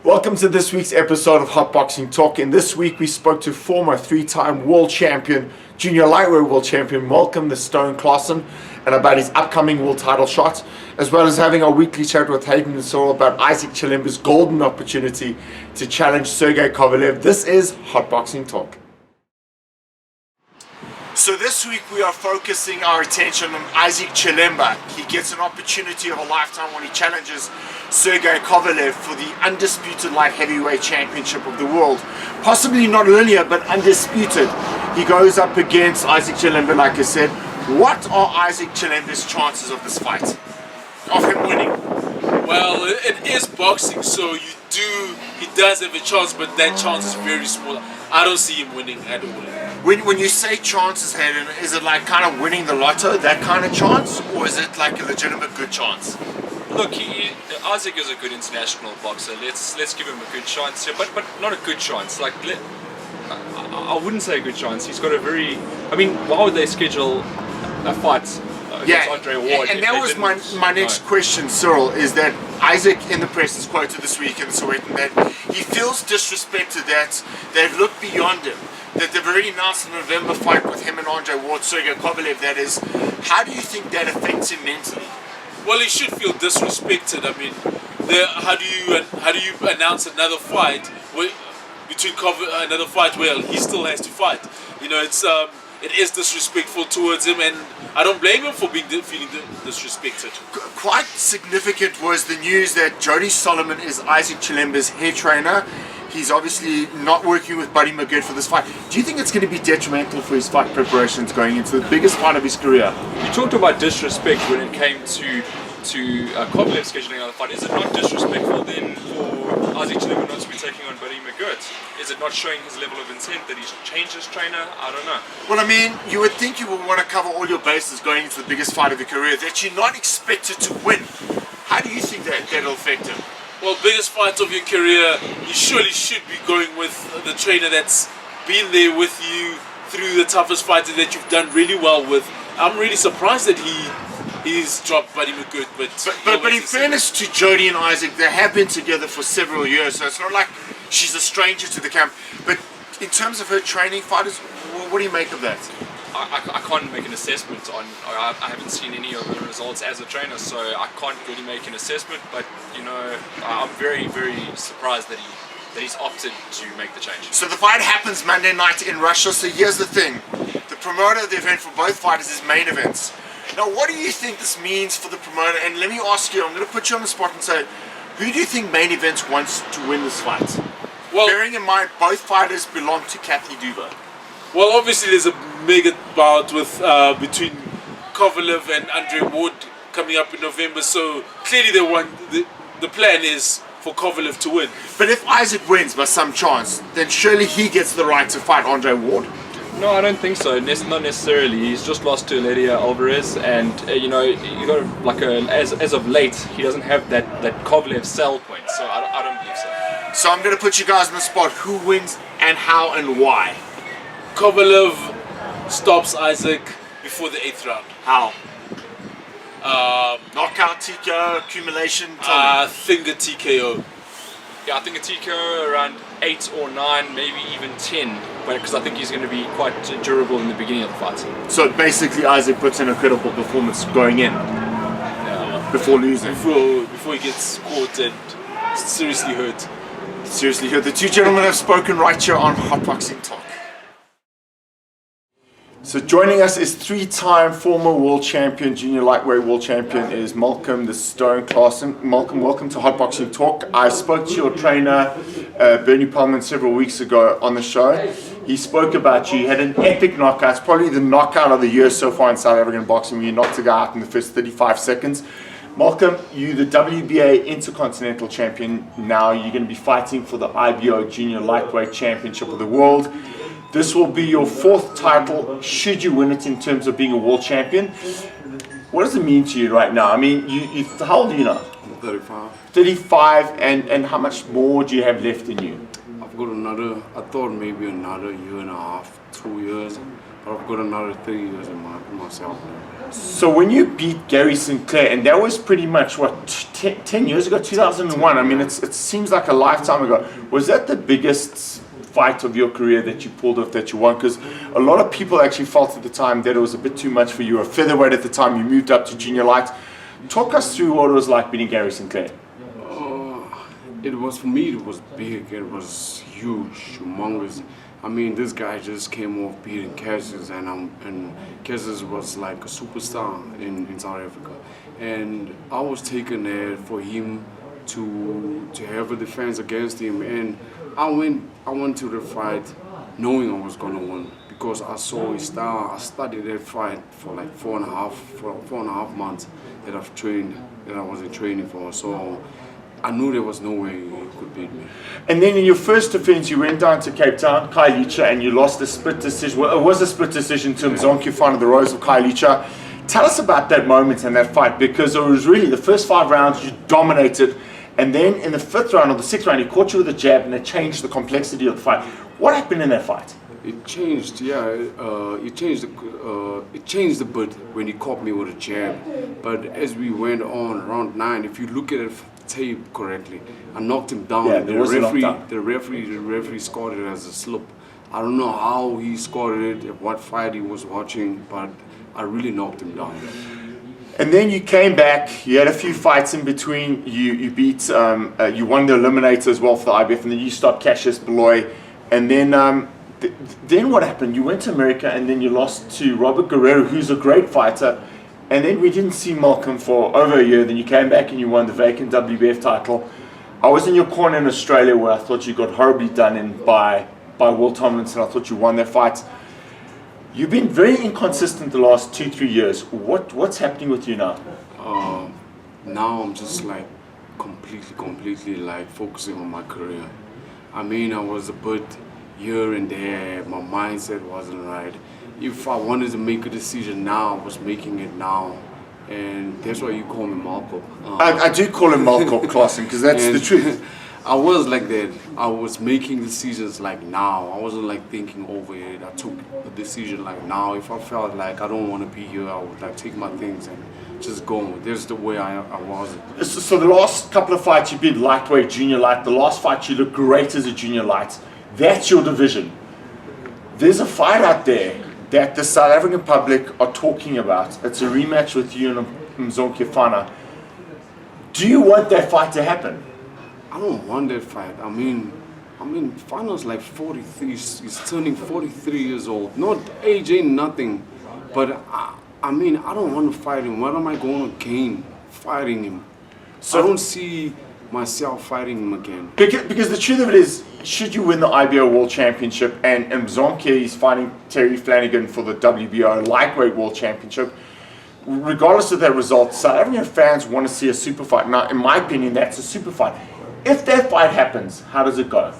Welcome to this week's episode of Hot Boxing Talk. And this week we spoke to former three-time world champion, junior lightweight world champion Malcolm "the Stone" Klassen, and about his upcoming world title shot, as well as having our weekly chat with Hayden and Sorrel about Isaac Chilemba's golden opportunity to challenge Sergey Kovalev. This is Hot Boxing Talk. So this week we are focusing our attention on Isaac Chilemba. He gets an opportunity of a lifetime when he challenges Sergey Kovalev for the undisputed light heavyweight championship of the world. Possibly not linear, but undisputed. He goes up against Isaac Chilemba, like I said. What are Isaac Chilemba's chances of this fight? Of him winning? Well, it is boxing, so he does have a chance, but that chance is very small. I don't see him winning at all. When you say chances, Hayden, is it like kind of winning the lotto, that kind of chance, or is it like a legitimate good chance? Look, Isaac is a good international boxer. Let's give him a good chance here, but not a good chance. Like I wouldn't say a good chance. He's got a very. I mean, why would they schedule a fight against Andre Ward? And that was my next question, Cyril, is that Isaac in the press is quoted this week in Sowetan that he feels disrespected, that they've looked beyond him, that they've already announced a November fight with him and Andre Ward, Sergey Kovalev, that is. How do you think that affects him mentally? Well, he should feel disrespected. I mean, how do you announce another fight another fight where he still has to fight? You know, it is disrespectful towards him, and I don't blame him for feeling disrespected. Quite significant was the news that Jody Solomon is Isaac Chilemba's head trainer. He's obviously not working with Buddy McGirt for this fight. Do you think it's going to be detrimental for his fight preparations going into the biggest fight of his career? You talked about disrespect when it came to Kovalev scheduling another fight. Is it not disrespectful then for Isaac Chilemba not to be taking on Buddy McGirt? Is it not showing his level of intent that he's changed his trainer? I don't know. Well, I mean, you would think you would want to cover all your bases going into the biggest fight of your career, that you're not expected to win. How do you think that'll affect him? Well, biggest fight of your career, you surely should be going with the trainer that's been there with you through the toughest fights that you've done really well with. I'm really surprised that he's dropped Buddy McGirt, but in fairness to Jody and Isaac, they have been together for several years, so it's not like she's a stranger to the camp. But in terms of her training fighters, what do you make of that? I can't make an assessment on. I haven't seen any of the results as a trainer, so I can't really make an assessment. But you know, I'm very, very surprised that he's opted to make the change. So the fight happens Monday night in Russia. So here's the thing: the promoter of the event for both fighters is Main Events. Now, what do you think this means for the promoter? And let me ask you, I'm going to put you on the spot and say, who do you think Main Events wants to win this fight? Well, bearing in mind both fighters belong to Kathy Duva. Well, obviously there's a mega bout with between Kovalev and Andre Ward coming up in November, so clearly the plan is for Kovalev to win. But if Isaac wins by some chance, then surely he gets the right to fight Andre Ward. No, I don't think so. Not necessarily. He's just lost to Lydia Alvarez, and you know, you got like as of late, he doesn't have that Kovalev sell point. So I don't believe so. So I'm going to put you guys on the spot. Who wins and how and why? Kovalev stops Isaac before the 8th round. How? Knockout, TKO, accumulation? I think a TKO. Yeah, I think a TKO around 8 or 9, maybe even 10, because I think he's going to be quite durable in the beginning of the fight. So basically Isaac puts in a credible performance going in, before losing. Before he gets caught and seriously hurt. Seriously hurt. The two gentlemen have spoken right here on Hot Boxing Talk. So joining us is three-time former world champion, junior lightweight world champion, is Malcolm "the Stone" Klassen. Malcolm, welcome to Hot Boxing Talk. I spoke to your trainer, Bernie Pallman, several weeks ago on the show. He spoke about you. You had an epic knockout. It's probably the knockout of the year so far in South African boxing, where you knocked a guy out in the first 35 seconds. Malcolm, you're the WBA Intercontinental Champion now. You're going to be fighting for the IBO Junior Lightweight Championship of the World. This will be your 4th title, should you win it, in terms of being a world champion. What does it mean to you right now? I mean, how old are you now? 35. 35, and how much more do you have left in you? I've got I thought maybe another year and a half, 2 years, but I've got another 3 years in myself. So when you beat Gary Sinclair, and that was pretty much, what, 10 years ago, 2001, I mean, it seems like a lifetime ago. Was that the biggest fight of your career that you pulled off, that you won? Because a lot of people actually felt at the time that it was a bit too much for you. A featherweight at the time, you moved up to junior light. Talk us through what it was like beating Gary Sinclair. It was, for me, it was big, it was huge, humongous. I mean, this guy just came off beating Cassius, and Cassius was like a superstar in South Africa. And I was taken there for him to have a defense against him, and I went to the fight knowing I was gonna win because I saw his style. I studied that fight for like four and a half months that I was in training for. So I knew there was no way he could beat me. And then in your first defense, you went down to Cape Town, Khayelitsha, and you lost a split decision. Well, it was a split decision to Mzonke Fana, the Rose of Khayelitsha. Tell us about that moment and that fight, because it was really the first 5 rounds you dominated, and then in the 5th round or the 6th round, he caught you with a jab, and it changed the complexity of the fight. What happened in that fight? It changed, yeah. It changed a bit when he caught me with a jab. But as we went on, round 9, if you look at it tape correctly, I knocked him down. Yeah, the referee scored it as a slip. I don't know how he scored it, what fight he was watching, but I really knocked him down. And then you came back. You had a few fights in between. You beat, you won the eliminator as well for the IBF, and then you stopped Cassius Beloy. And then, then what happened? You went to America, and then you lost to Robert Guerrero, who's a great fighter. And then we didn't see Malcolm for over a year. Then you came back and you won the vacant WBF title. I was in your corner in Australia where I thought you got horribly done in by Will Tomlinson. I thought you won that fight. You've been very inconsistent the last 2-3 years. What's happening with you now? Now I'm just like completely like focusing on my career. I mean, I was a bit here and there. My mindset wasn't right. If I wanted to make a decision now, I was making it now. And that's why you call me Malcolm. I do call him Malcolm Klassen, because that's the truth. I was like that. I was making decisions like now. I wasn't like thinking over it. I took a decision like now. If I felt like I don't want to be here, I would like take my things and just go. That's the way I was. So the last couple of fights you've been lightweight, junior light. The last fight you looked great as a junior light. That's your division. There's a fight out there that the South African public are talking about. It's a rematch with you and Mzonke Fana. Do you want that fight to happen? I don't want that fight. I mean, Fana's like 43. He's turning 43 years old. Not age ain't nothing, but I mean, I don't want to fight him. What am I going to gain fighting him? So I don't see myself fighting him again. Because the truth of it is, should you win the IBO World Championship and Mzonke is fighting Terry Flanagan for the WBO Lightweight World Championship, regardless of that result, South African fans want to see a super fight. Now, in my opinion, that's a super fight. If that fight happens, how does it go?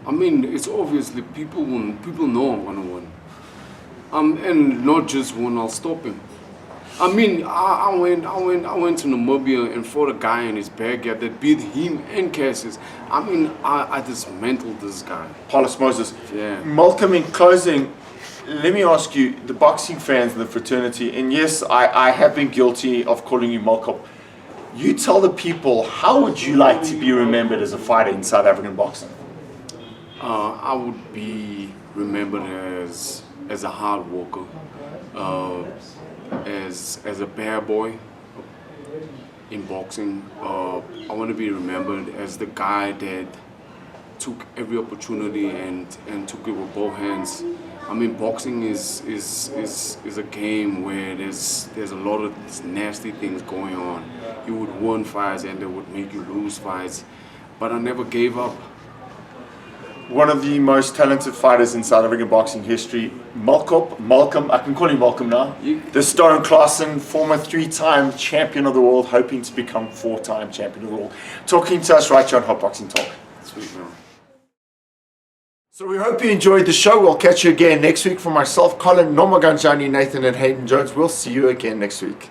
I mean, it's obviously people know I'm gonna win. And not just when I'll stop him. I mean, I went to Namibia and fought a guy in his backyard that beat him and Cassius. I mean, I dismantled this guy. Paulus Moses. Yeah. Malcolm, in closing, let me ask you, the boxing fans and the fraternity, and yes, I have been guilty of calling you Malcolm. You tell the people, how would you like to be remembered as a fighter in South African boxing? I would be remembered as a hard worker, as a bad boy in boxing. I want to be remembered as the guy that took every opportunity and took it with both hands. I mean, boxing is a game where there's a lot of nasty things going on. You would win fights and they would make you lose fights, but I never gave up. One of the most talented fighters in South African boxing history, Malcolm, I can call him Malcolm now. The Stone Klassen, former 3-time champion of the world, hoping to become 4-time champion of the world. Talking to us right here on Hot Boxing Talk. Sweet, man. So we hope you enjoyed the show. We'll catch you again next week. For myself, Colin, Nomaganjani, Nathan, and Hayden Jones. We'll see you again next week.